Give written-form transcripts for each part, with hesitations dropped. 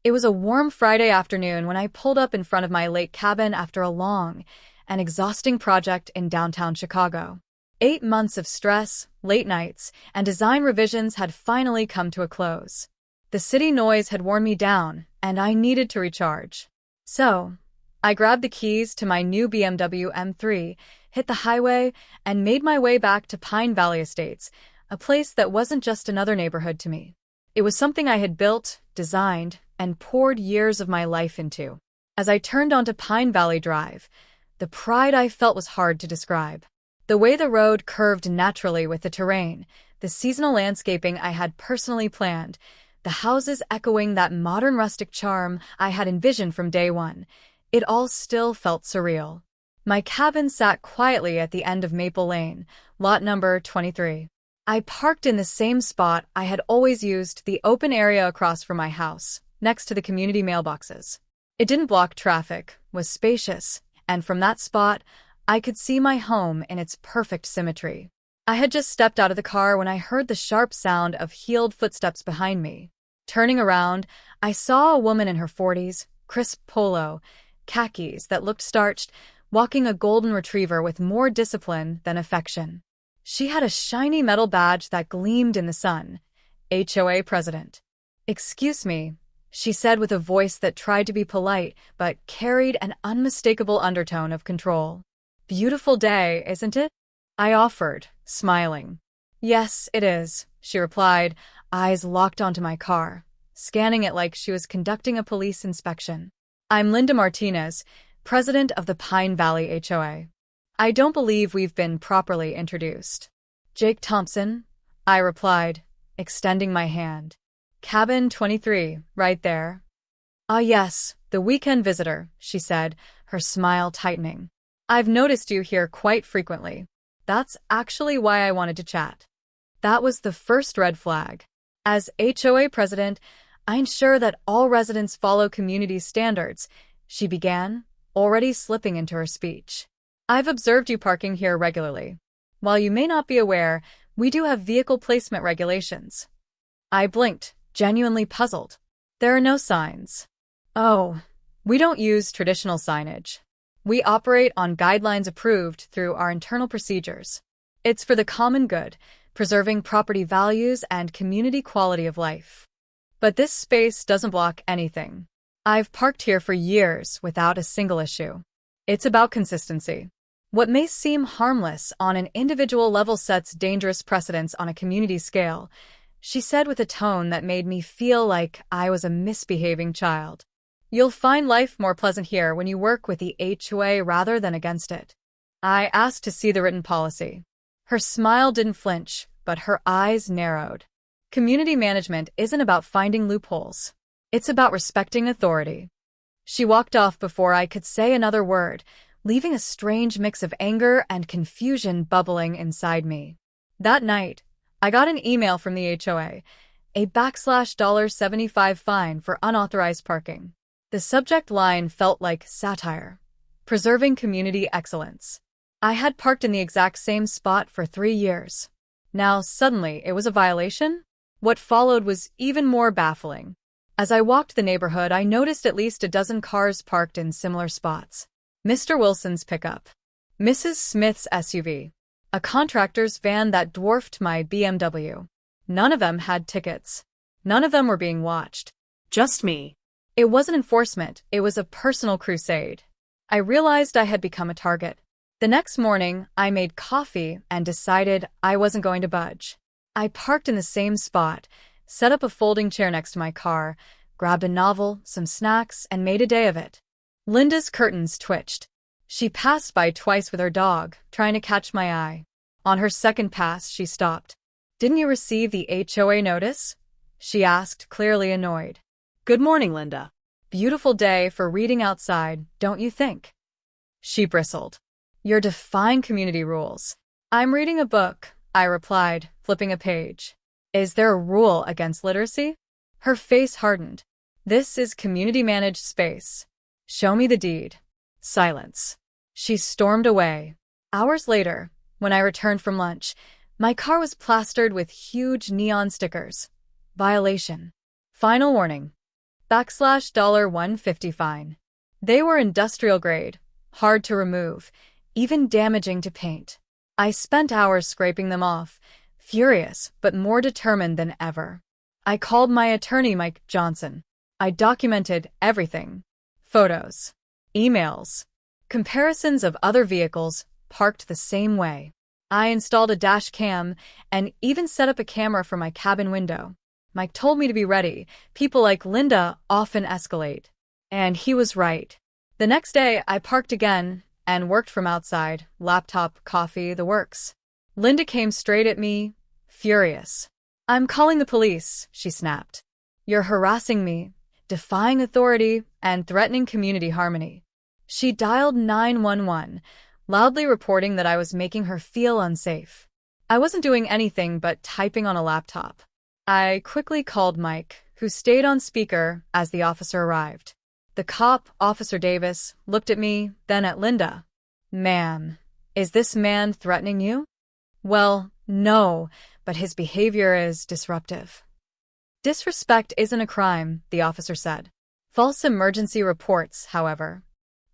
It was a warm Friday afternoon when I pulled up in front of my lake cabin after a long and exhausting project in downtown Chicago. 8 months of stress, late nights, and design revisions had finally come to a close. The city noise had worn me down, and I needed to recharge. So, I grabbed the keys to my new BMW M3, hit the highway, and made my way back to Pine Valley Estates, a place that wasn't just another neighborhood to me. It was something I had built, designed, and poured years of my life into. As I turned onto Pine Valley Drive, the pride I felt was hard to describe. The way the road curved naturally with the terrain, the seasonal landscaping I had personally planned, the houses echoing that modern rustic charm I had envisioned from day one, it all still felt surreal. My cabin sat quietly at the end of Maple Lane, lot number 23. I parked in the same spot I had always used, the open area across from my house, next to the community mailboxes. It didn't block traffic, was spacious, and from that spot, I could see my home in its perfect symmetry. I had just stepped out of the car when I heard the sharp sound of heeled footsteps behind me. Turning around, I saw a woman in her 40s, crisp polo, khakis that looked starched, walking a golden retriever with more discipline than affection. She had a shiny metal badge that gleamed in the sun. HOA president. "Excuse me," she said with a voice that tried to be polite but carried an unmistakable undertone of control. "Beautiful day, isn't it?" I offered, smiling. "Yes, it is," she replied, eyes locked onto my car, scanning it like she was conducting a police inspection. "I'm Linda Martinez, president of the Pine Valley HOA. I don't believe we've been properly introduced." "Jake Thompson," I replied, extending my hand. "Cabin 23, right there." "Ah yes, the weekend visitor," she said, her smile tightening. "I've noticed you here quite frequently. That's actually why I wanted to chat." That was the first red flag. As HOA president, I ensure that all residents follow community standards, she began, already slipping into her speech. "I've observed you parking here regularly. While you may not be aware, we do have vehicle placement regulations." I blinked, genuinely puzzled. "There are no signs." "Oh, we don't use traditional signage. We operate on guidelines approved through our internal procedures. It's for the common good, preserving property values and community quality of life. But this space doesn't block anything. I've parked here for years without a single issue. It's about consistency. What may seem harmless on an individual level sets dangerous precedents on a community scale," she said with a tone that made me feel like I was a misbehaving child. "You'll find life more pleasant here when you work with the HOA rather than against it." I asked to see the written policy. Her smile didn't flinch, but her eyes narrowed. "Community management isn't about finding loopholes. It's about respecting authority." She walked off before I could say another word, leaving a strange mix of anger and confusion bubbling inside me. That night, I got an email from the HOA, a $75 fine for unauthorized parking. The subject line felt like satire, preserving community excellence. I had parked in the exact same spot for 3 years. Now, suddenly, it was a violation? What followed was even more baffling. As I walked the neighborhood, I noticed at least a dozen cars parked in similar spots. Mr. Wilson's pickup, Mrs. Smith's SUV, a contractor's van that dwarfed my BMW. None of them had tickets. None of them were being watched. Just me. It wasn't enforcement, it was a personal crusade. I realized I had become a target. The next morning, I made coffee and decided I wasn't going to budge. I parked in the same spot, set up a folding chair next to my car, grabbed a novel, some snacks, and made a day of it. Linda's curtains twitched. She passed by twice with her dog, trying to catch my eye. On her second pass, she stopped. "Didn't you receive the HOA notice?" she asked, clearly annoyed. "Good morning, Linda. Beautiful day for reading outside, don't you think?" She bristled. "You're defying community rules." "I'm reading a book," I replied, flipping a page. "Is there a rule against literacy?" Her face hardened. "This is community-managed space. Show me the deed." Silence. She stormed away. Hours later, when I returned from lunch, my car was plastered with huge neon stickers. Violation. Final warning. $150 fine. They were industrial grade, hard to remove, even damaging to paint. I spent hours scraping them off, furious but more determined than ever. I called my attorney, Mike Johnson. I documented everything. Photos, emails, comparisons of other vehicles parked the same way. I installed a dash cam and even set up a camera for my cabin window. Mike told me to be ready. People like Linda often escalate. And he was right. The next day, I parked again and worked from outside, laptop, coffee, the works. Linda came straight at me, furious. "I'm calling the police," she snapped. "You're harassing me, defying authority, and threatening community harmony." She dialed 911, loudly reporting that I was making her feel unsafe. I wasn't doing anything but typing on a laptop. I quickly called Mike, who stayed on speaker as the officer arrived. The cop, Officer Davis, looked at me, then at Linda. "Ma'am, is this man threatening you?" "Well, no, but his behavior is disruptive." "Disrespect isn't a crime," the officer said. "False emergency reports, however."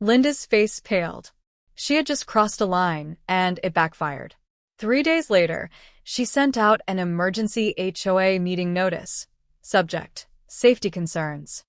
Linda's face paled. She had just crossed a line, and it backfired. 3 days later, she sent out an emergency HOA meeting notice. Subject: safety concerns.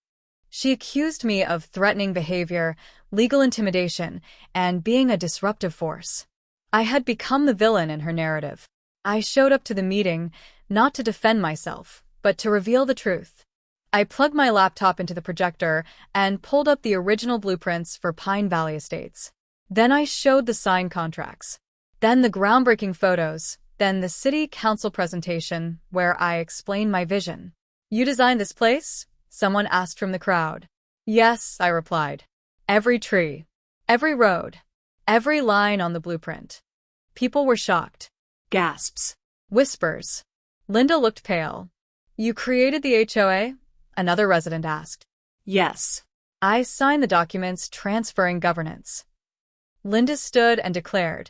She accused me of threatening behavior, legal intimidation, and being a disruptive force. I had become the villain in her narrative. I showed up to the meeting, not to defend myself, but to reveal the truth. I plugged my laptop into the projector and pulled up the original blueprints for Pine Valley Estates. Then I showed the signed contracts. Then the groundbreaking photos. Then the city council presentation, where I explained my vision. "You designed this place?" someone asked from the crowd. "Yes," I replied. "Every tree, every road, every line on the blueprint." People were shocked. Gasps. Whispers. Linda looked pale. "You created the HOA?" another resident asked. "Yes." I signed the documents transferring governance. Linda stood and declared,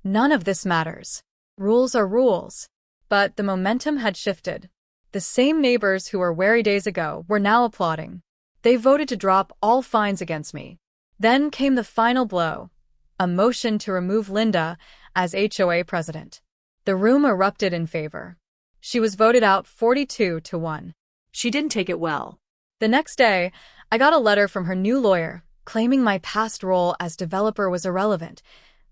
"None of this matters. Rules are rules." But the momentum had shifted. The same neighbors who were wary days ago were now applauding. They voted to drop all fines against me. Then came the final blow, a motion to remove Linda as HOA president. The room erupted in favor. She was voted out 42-1. She didn't take it well. The next day, I got a letter from her new lawyer claiming my past role as developer was irrelevant,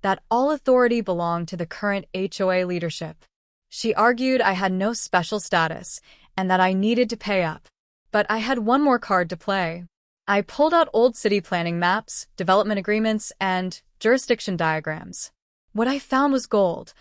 that all authority belonged to the current HOA leadership. She argued I had no special status and that I needed to pay up. But I had one more card to play. I pulled out old city planning maps, development agreements, and jurisdiction diagrams. What I found was gold,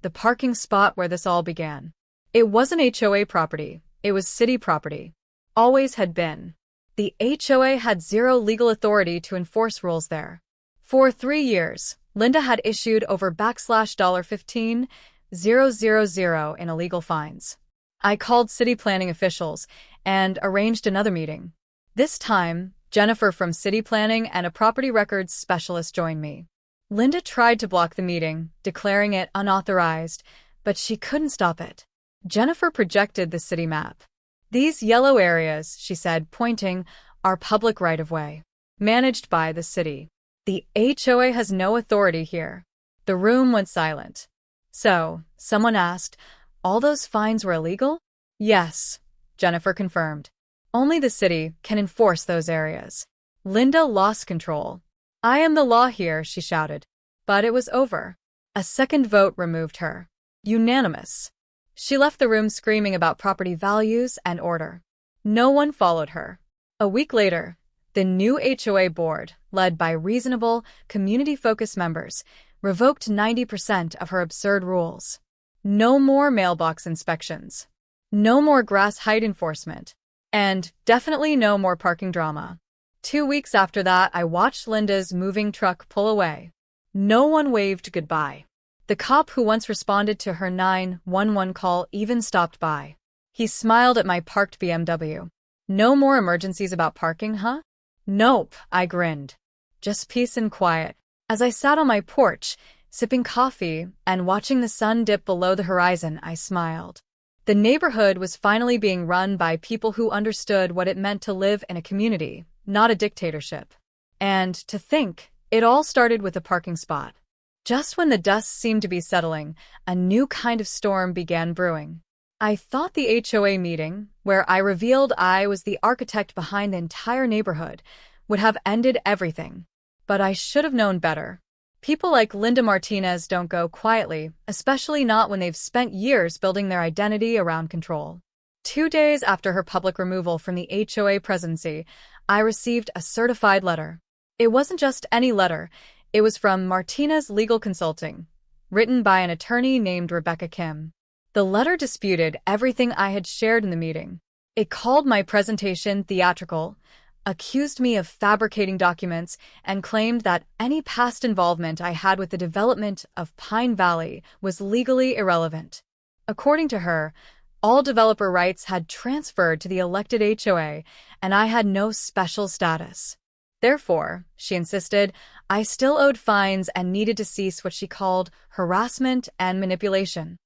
the parking spot where this all began. It wasn't HOA property, it was city property. Always had been. The HOA had zero legal authority to enforce rules there. For 3 years, Linda had issued over $15,000 in illegal fines. I called city planning officials and arranged another meeting. This time, Jennifer from city planning and a property records specialist joined me. Linda tried to block the meeting, declaring it unauthorized, but she couldn't stop it. Jennifer projected the city map. "These yellow areas," she said, pointing, "are public right-of-way, managed by the city. The HOA has no authority here." The room went silent. "So," someone asked, "all those fines were illegal?" "Yes," Jennifer confirmed. "Only the city can enforce those areas." Linda lost control. "I am the law here," she shouted. But it was over. A second vote removed her. Unanimous. She left the room screaming about property values and order. No one followed her. A week later, the new HOA board, led by reasonable, community-focused members, revoked 90% of her absurd rules. No more mailbox inspections. No more grass height enforcement. And definitely no more parking drama. 2 weeks after that, I watched Linda's moving truck pull away. No one waved goodbye. The cop who once responded to her 911 call even stopped by. He smiled at my parked BMW. "No more emergencies about parking, huh?" "Nope," I grinned. "Just peace and quiet." As I sat on my porch, sipping coffee and watching the sun dip below the horizon, I smiled. The neighborhood was finally being run by people who understood what it meant to live in a community, not a dictatorship. And to think, it all started with a parking spot. Just when the dust seemed to be settling, a new kind of storm began brewing. I thought the HOA meeting, where I revealed I was the architect behind the entire neighborhood, would have ended everything. But I should have known better. People like Linda Martinez don't go quietly, especially not when they've spent years building their identity around control. 2 days after her public removal from the HOA presidency, I received a certified letter. It wasn't just any letter. It was from Martinez Legal Consulting, written by an attorney named Rebecca Kim. The letter disputed everything I had shared in the meeting. It called my presentation theatrical, accused me of fabricating documents, and claimed that any past involvement I had with the development of Pine Valley was legally irrelevant. According to her, all developer rights had transferred to the elected HOA, and I had no special status. Therefore, she insisted, I still owed fines and needed to cease what she called harassment and manipulation.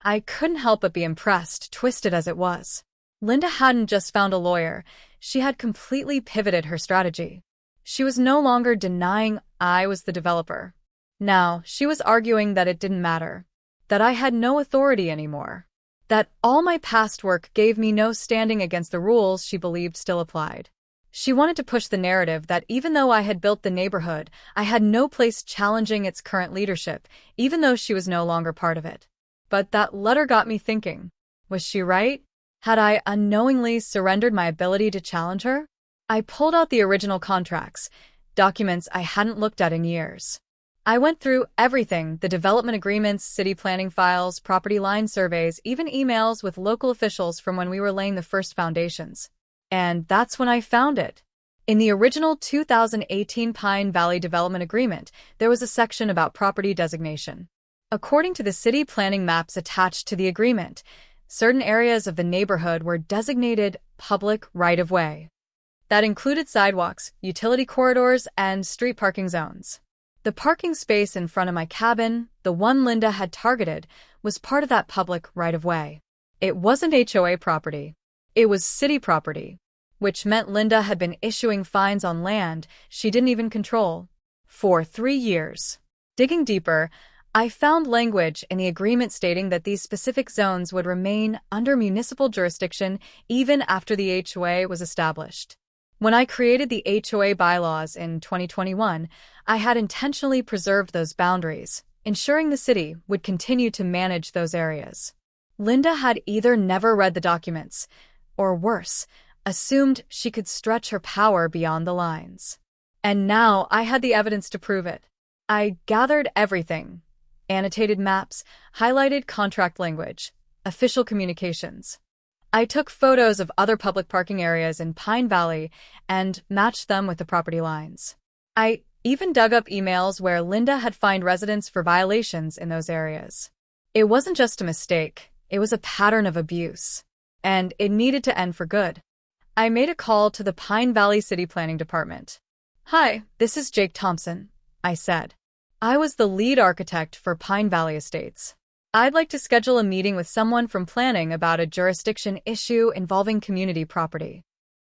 I couldn't help but be impressed, twisted as it was. Linda hadn't just found a lawyer, she had completely pivoted her strategy. She was no longer denying I was the developer. Now, she was arguing that it didn't matter, that I had no authority anymore, that all my past work gave me no standing against the rules she believed still applied. She wanted to push the narrative that even though I had built the neighborhood, I had no place challenging its current leadership, even though she was no longer part of it. But that letter got me thinking. Was she right? Had I unknowingly surrendered my ability to challenge her? I pulled out the original contracts, documents I hadn't looked at in years. I went through everything, the development agreements, city planning files, property line surveys, even emails with local officials from when we were laying the first foundations. And that's when I found it. In the original 2018 Pine Valley Development Agreement, there was a section about property designation. According to the city planning maps attached to the agreement, certain areas of the neighborhood were designated public right-of-way. That included sidewalks, utility corridors, and street parking zones. The parking space in front of my cabin, the one Linda had targeted, was part of that public right-of-way. It wasn't HOA property. It was city property, which meant Linda had been issuing fines on land she didn't even control for 3 years. Digging deeper, I found language in the agreement stating that these specific zones would remain under municipal jurisdiction even after the HOA was established. When I created the HOA bylaws in 2021, I had intentionally preserved those boundaries, ensuring the city would continue to manage those areas. Linda had either never read the documents, or worse, assumed she could stretch her power beyond the lines. And now I had the evidence to prove it. I gathered everything: annotated maps, highlighted contract language, official communications. I took photos of other public parking areas in Pine Valley and matched them with the property lines. I even dug up emails where Linda had fined residents for violations in those areas. It wasn't just a mistake, it was a pattern of abuse. And it needed to end for good. I made a call to the Pine Valley City Planning Department. Hi, this is Jake Thompson, I said. I was the lead architect for Pine Valley Estates. I'd like to schedule a meeting with someone from planning about a jurisdiction issue involving community property.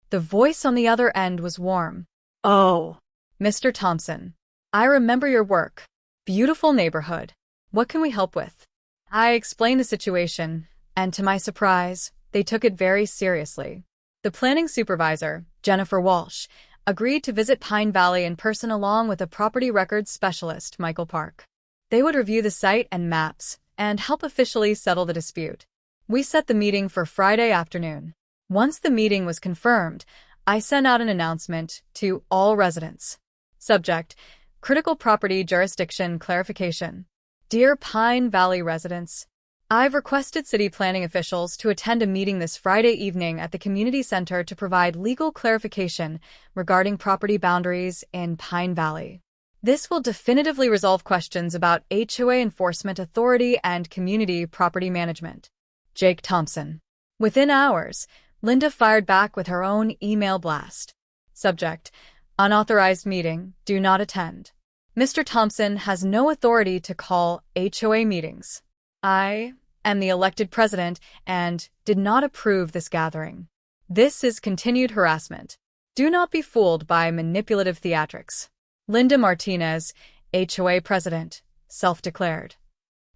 The voice on the other end was warm. Oh, Mr. Thompson, I remember your work. Beautiful neighborhood. What can we help with? I explained the situation, and to my surprise, they took it very seriously. The planning supervisor, Jennifer Walsh, agreed to visit Pine Valley in person along with a property records specialist, Michael Park. They would review the site and maps and help officially settle the dispute. We set the meeting for Friday afternoon. Once the meeting was confirmed, I sent out an announcement to all residents. Subject: Critical Property Jurisdiction Clarification. Dear Pine Valley residents, I've requested city planning officials to attend a meeting this Friday evening at the community center to provide legal clarification regarding property boundaries in Pine Valley. This will definitively resolve questions about HOA enforcement authority and community property management. Jake Thompson. Within hours, Linda fired back with her own email blast. Subject: Unauthorized meeting, do not attend. Mr. Thompson has no authority to call HOA meetings. I am the elected president and did not approve this gathering. This is continued harassment. Do not be fooled by manipulative theatrics. Linda Martinez, HOA president, self-declared.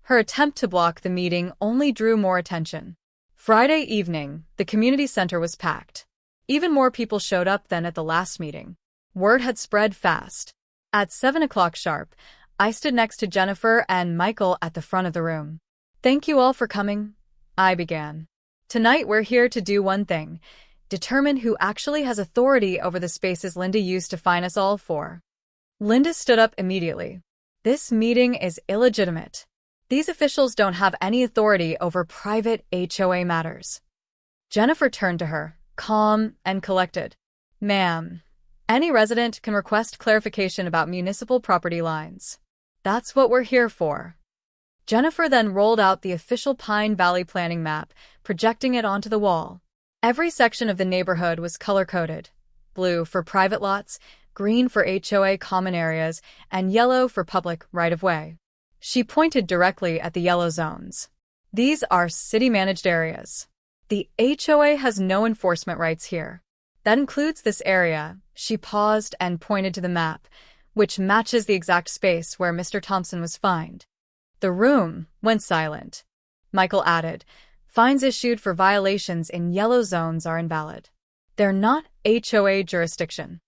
Her attempt to block the meeting only drew more attention. Friday evening, the community center was packed. Even more people showed up than at the last meeting. Word had spread fast. At 7 o'clock sharp, I stood next to Jennifer and Michael at the front of the room. Thank you all for coming, I began. Tonight we're here to do one thing: determine who actually has authority over the spaces Linda used to fine us all for. Linda stood up immediately. This meeting is illegitimate. These officials don't have any authority over private HOA matters. Jennifer turned to her, calm and collected. Ma'am, any resident can request clarification about municipal property lines. That's what we're here for. Jennifer then rolled out the official Pine Valley planning map, projecting it onto the wall. Every section of the neighborhood was color-coded: blue for private lots, green for HOA common areas, and yellow for public right-of-way. She pointed directly at the yellow zones. These are city-managed areas. The HOA has no enforcement rights here. That includes this area. She paused and pointed to the map, which matches the exact space where Mr. Thompson was fined. The room went silent. Michael added, fines issued for violations in yellow zones are invalid. They're not HOA jurisdiction.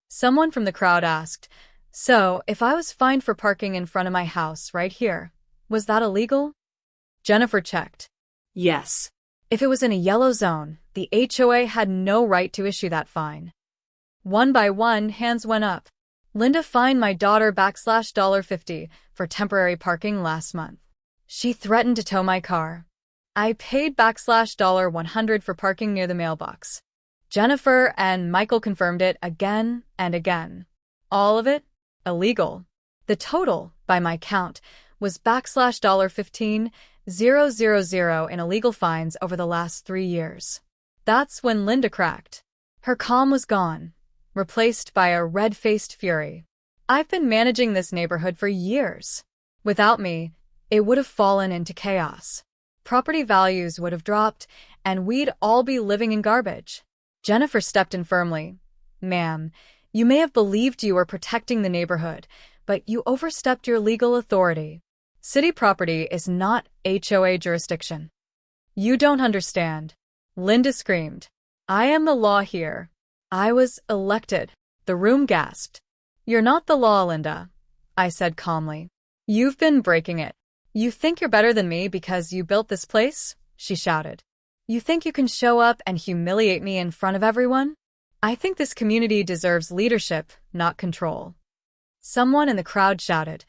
Someone from the crowd asked, so if I was fined for parking in front of my house right here, was that illegal? Jennifer checked. Yes. If it was in a yellow zone, the HOA had no right to issue that fine. One by one, hands went up. Linda fined my daughter $50 for temporary parking last month. She threatened to tow my car. I paid $100 for parking near the mailbox. Jennifer and Michael confirmed it again and again. All of it illegal. The total, by my count, was $15,000 in illegal fines over the last 3 years. That's when Linda cracked. Her calm was gone, replaced by a red-faced fury. I've been managing this neighborhood for years. Without me, it would have fallen into chaos. Property values would have dropped, and we'd all be living in garbage. Jennifer stepped in firmly. Ma'am, you may have believed you were protecting the neighborhood, but you overstepped your legal authority. City property is not HOA jurisdiction. You don't understand. Linda screamed. I am the law here. I was elected. The room gasped. You're not the law, Linda, I said calmly. You've been breaking it. You think you're better than me because you built this place? She shouted. You think you can show up and humiliate me in front of everyone? I think this community deserves leadership, not control. Someone in the crowd shouted,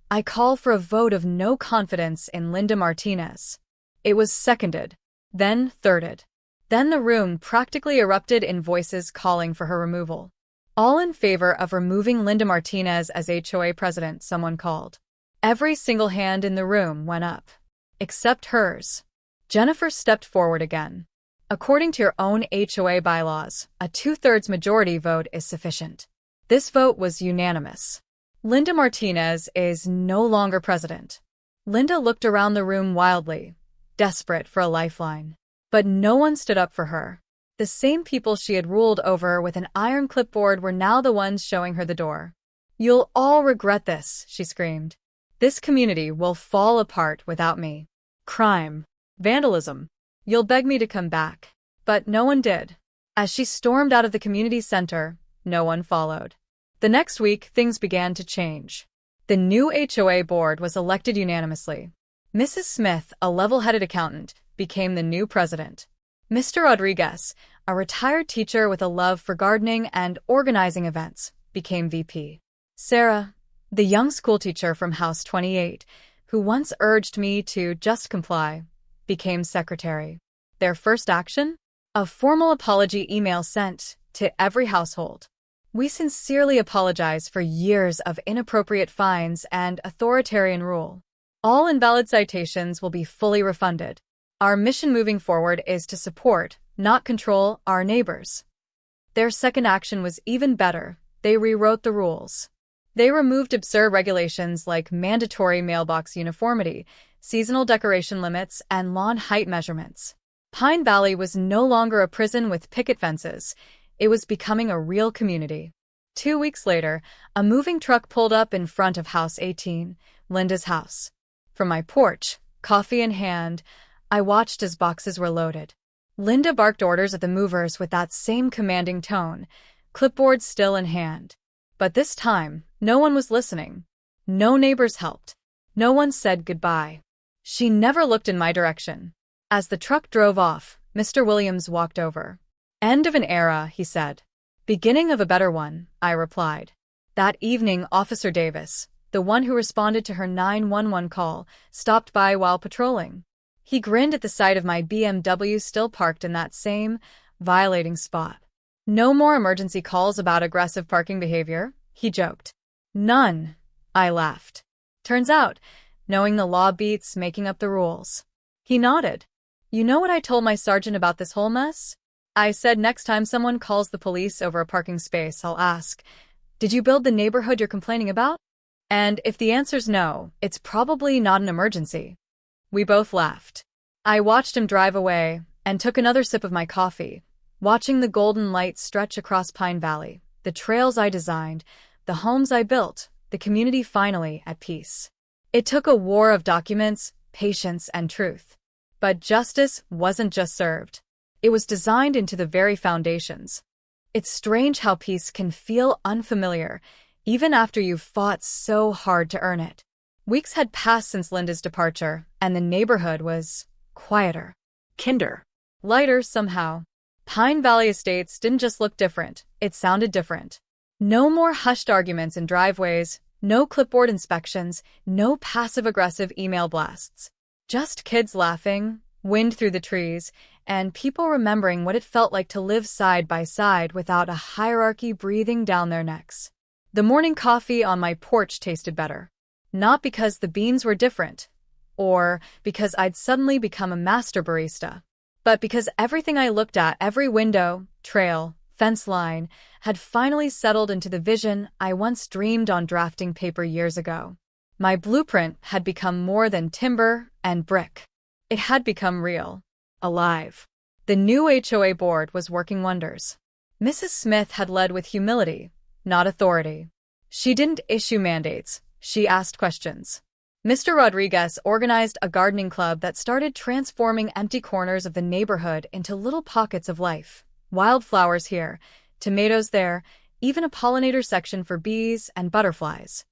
I call for a vote of no confidence in Linda Martinez. It was seconded, then thirded. Then the room practically erupted in voices calling for her removal. All in favor of removing Linda Martinez as HOA president, someone called. Every single hand in the room went up. Except hers. Jennifer stepped forward again. According to your own HOA bylaws, a 2/3 majority vote is sufficient. This vote was unanimous. Linda Martinez is no longer president. Linda looked around the room wildly, desperate for a lifeline. But no one stood up for her. The same people she had ruled over with an iron clipboard were now the ones showing her the door. You'll all regret this, she screamed. This community will fall apart without me. Crime. Vandalism. You'll beg me to come back. But no one did. As she stormed out of the community center, no one followed. The next week, things began to change. The new HOA board was elected unanimously. Mrs. Smith, a level-headed accountant, became the new president. Mr. Rodriguez, a retired teacher with a love for gardening and organizing events, became VP. Sarah, the young schoolteacher from House 28, who once urged me to just comply, became secretary. Their first action? A formal apology email sent to every household. We sincerely apologize for years of inappropriate fines and authoritarian rule. All invalid citations will be fully refunded. Our mission moving forward is to support, not control, our neighbors. Their second action was even better. They rewrote the rules. They removed absurd regulations like mandatory mailbox uniformity, seasonal decoration limits, and lawn height measurements. Pine Valley was no longer a prison with picket fences. It was becoming a real community. 2 weeks later, a moving truck pulled up in front of House 18, Linda's house. From my porch, coffee in hand, I watched as boxes were loaded. Linda barked orders at the movers with that same commanding tone, clipboard still in hand. But this time, no one was listening. No neighbors helped. No one said goodbye. She never looked in my direction. As the truck drove off, Mr. Williams walked over. "End of an era," he said. "Beginning of a better one," I replied. That evening, Officer Davis, the one who responded to her 911 call, stopped by while patrolling. He grinned at the sight of my BMW still parked in that same, violating spot. "No more emergency calls about aggressive parking behavior?" he joked. "None," I laughed. "Turns out, knowing the law beats making up the rules." He nodded. "You know what I told my sergeant about this whole mess?" I said next time someone calls the police over a parking space, I'll ask, "Did you build the neighborhood you're complaining about?" And if the answer's no, it's probably not an emergency. We both laughed. I watched him drive away and took another sip of my coffee, watching the golden light stretch across Pine Valley, the trails I designed, the homes I built, the community finally at peace. It took a war of documents, patience, and truth. But justice wasn't just served. It was designed into the very foundations. It's strange how peace can feel unfamiliar, even after you've fought so hard to earn it. Weeks had passed since Linda's departure, and the neighborhood was quieter. Kinder. Lighter somehow. Pine Valley Estates didn't just look different, it sounded different. No more hushed arguments in driveways, no clipboard inspections, no passive-aggressive email blasts. Just kids laughing, wind through the trees, and people remembering what it felt like to live side by side without a hierarchy breathing down their necks. The morning coffee on my porch tasted better. Not because the beans were different, or because I'd suddenly become a master barista, but because everything I looked at, every window, trail, fence line, had finally settled into the vision I once dreamed on drafting paper years ago. My blueprint had become more than timber and brick. It had become real. Alive. The new HOA board was working wonders. Mrs. Smith had led with humility, not authority. She didn't issue mandates, she asked questions. Mr. Rodriguez organized a gardening club that started transforming empty corners of the neighborhood into little pockets of life. Wildflowers here, tomatoes there, even a pollinator section for bees and butterflies.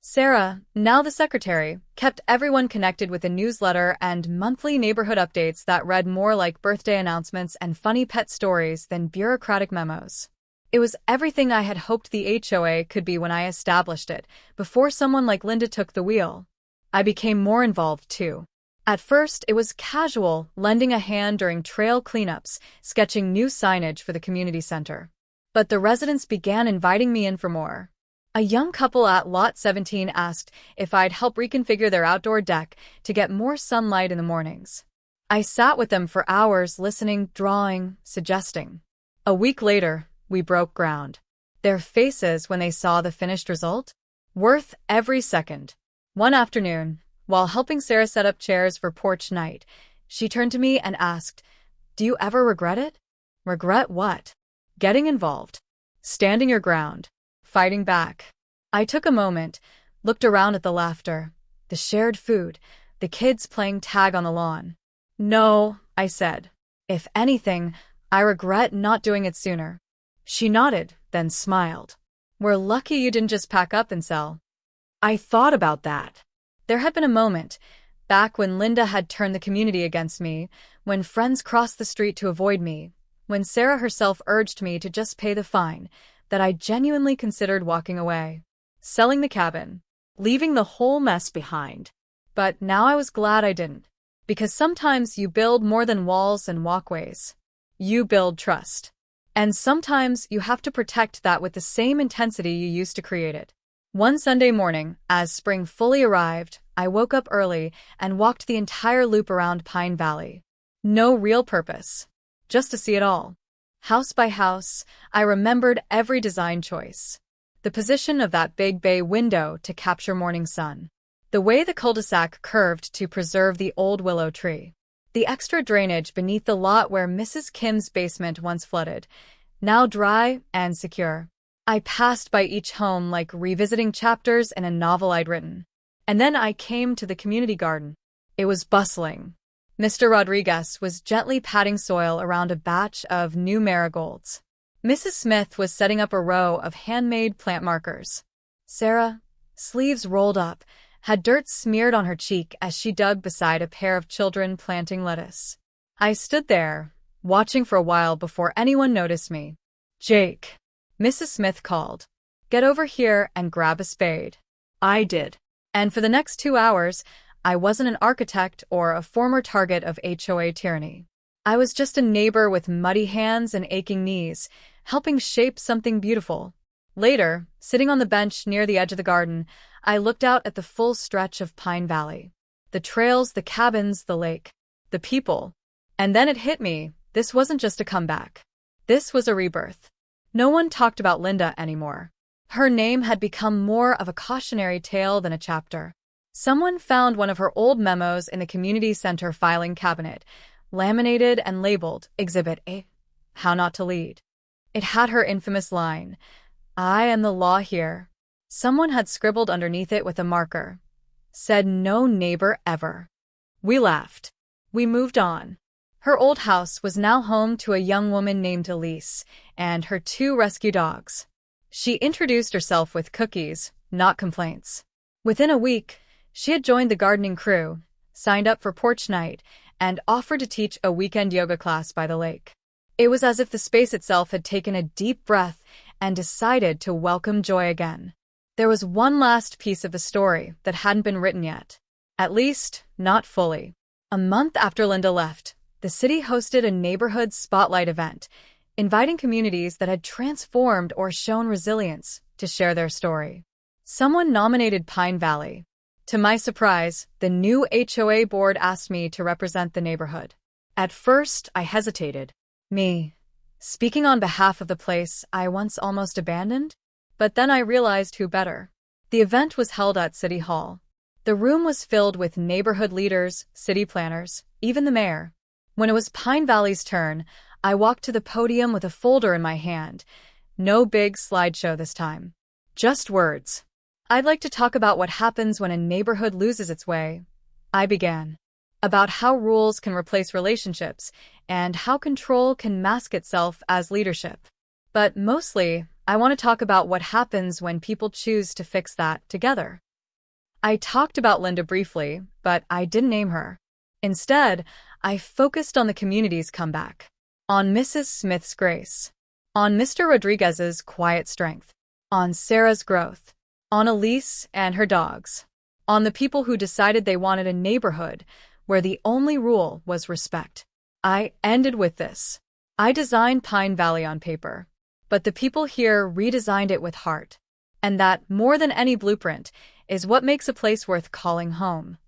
Sarah, now the secretary, kept everyone connected with a newsletter and monthly neighborhood updates that read more like birthday announcements and funny pet stories than bureaucratic memos. It was everything I had hoped the HOA could be when I established it, before someone like Linda took the wheel. I became more involved, too. At first, it was casual, lending a hand during trail cleanups, sketching new signage for the community center. But the residents began inviting me in for more. A young couple at Lot 17 asked if I'd help reconfigure their outdoor deck to get more sunlight in the mornings. I sat with them for hours, listening, drawing, suggesting. A week later, we broke ground. Their faces when they saw the finished result? Worth every second. One afternoon, while helping Sarah set up chairs for porch night, she turned to me and asked, "Do you ever regret it?" "Regret what?" "Getting involved. Standing your ground. Fighting back." I took a moment, looked around at the laughter, the shared food, the kids playing tag on the lawn. "No," I said. "If anything, I regret not doing it sooner." She nodded, then smiled. "We're lucky you didn't just pack up and sell." I thought about that. There had been a moment, back when Linda had turned the community against me, when friends crossed the street to avoid me, when Sarah herself urged me to just pay the fine, that I genuinely considered walking away, selling the cabin, leaving the whole mess behind. But now I was glad I didn't, because sometimes you build more than walls and walkways. You build trust. And sometimes you have to protect that with the same intensity you used to create it. One Sunday morning, as spring fully arrived, I woke up early and walked the entire loop around Pine Valley. No real purpose. Just to see it all. House by house, I remembered every design choice. The position of that big bay window to capture morning sun. The way the cul-de-sac curved to preserve the old willow tree. The extra drainage beneath the lot where Mrs. Kim's basement once flooded, now dry and secure. I passed by each home like revisiting chapters in a novel I'd written. And then I came to the community garden. It was bustling. Mr. Rodriguez was gently patting soil around a batch of new marigolds. Mrs. Smith was setting up a row of handmade plant markers. Sarah, sleeves rolled up, had dirt smeared on her cheek as she dug beside a pair of children planting lettuce. I stood there, watching for a while before anyone noticed me. "Jake," Mrs. Smith called. "Get over here and grab a spade." I did. And for the next 2 hours, I wasn't an architect or a former target of HOA tyranny. I was just a neighbor with muddy hands and aching knees, helping shape something beautiful. Later, sitting on the bench near the edge of the garden, I looked out at the full stretch of Pine Valley. The trails, the cabins, the lake, the people. And then it hit me, this wasn't just a comeback. This was a rebirth. No one talked about Linda anymore. Her name had become more of a cautionary tale than a chapter. Someone found one of her old memos in the community center filing cabinet, laminated and labeled Exhibit A, How Not to Lead. It had her infamous line, "I am the law here." Someone had scribbled underneath it with a marker. Said no neighbor ever. We laughed. We moved on. Her old house was now home to a young woman named Elise and her 2 rescue dogs. She introduced herself with cookies, not complaints. Within a week, she had joined the gardening crew, signed up for porch night, and offered to teach a weekend yoga class by the lake. It was as if the space itself had taken a deep breath and decided to welcome joy again. There was one last piece of the story that hadn't been written yet. At least, not fully. A month after Linda left, the city hosted a neighborhood spotlight event, inviting communities that had transformed or shown resilience to share their story. Someone nominated Pine Valley. To my surprise, the new HOA board asked me to represent the neighborhood. At first, I hesitated. Me, speaking on behalf of the place I once almost abandoned? But then I realized who better. The event was held at City Hall. The room was filled with neighborhood leaders, city planners, even the mayor. When it was Pine Valley's turn, I walked to the podium with a folder in my hand. No big slideshow this time. Just words. "I'd like to talk about what happens when a neighborhood loses its way," I began. About how rules can replace relationships and how control can mask itself as leadership. But mostly, I want to talk about what happens when people choose to fix that together. I talked about Linda briefly, but I didn't name her. Instead, I focused on the community's comeback. On Mrs. Smith's grace. On Mr. Rodriguez's quiet strength. On Sarah's growth. On Elise and her dogs. On the people who decided they wanted a neighborhood where the only rule was respect. I ended with this. I designed Pine Valley on paper, but the people here redesigned it with heart. And that, more than any blueprint, is what makes a place worth calling home.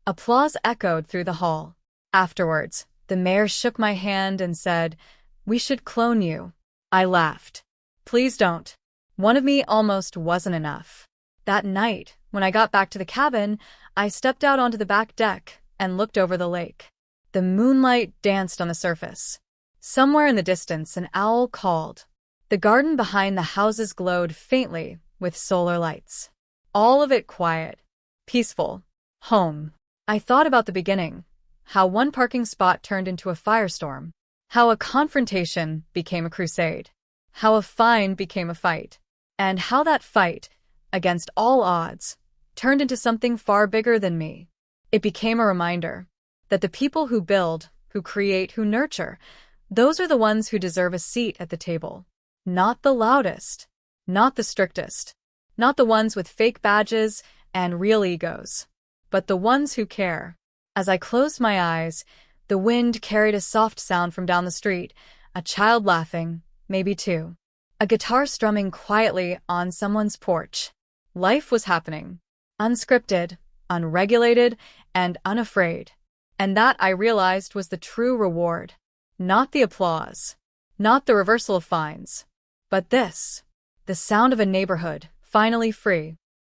Applause echoed through the hall. Afterwards, the mayor shook my hand and said, "We should clone you." I laughed. "Please don't." One of me almost wasn't enough. That night, when I got back to the cabin, I stepped out onto the back deck and looked over the lake. The moonlight danced on the surface. Somewhere in the distance, an owl called. The garden behind the houses glowed faintly with solar lights. All of it quiet, peaceful, home. I thought about the beginning. How one parking spot turned into a firestorm. How a confrontation became a crusade. How a fine became a fight. And how that fight, against all odds, turned into something far bigger than me. It became a reminder that the people who build, who create, who nurture, those are the ones who deserve a seat at the table. Not the loudest, not the strictest, not the ones with fake badges and real egos, but the ones who care. As I closed my eyes, the wind carried a soft sound from down the street, a child laughing, maybe 2. A guitar strumming quietly on someone's porch. Life was happening. Unscripted, unregulated, and unafraid. And that, I realized, was the true reward. Not the applause. Not the reversal of fines. But this. The sound of a neighborhood, finally free.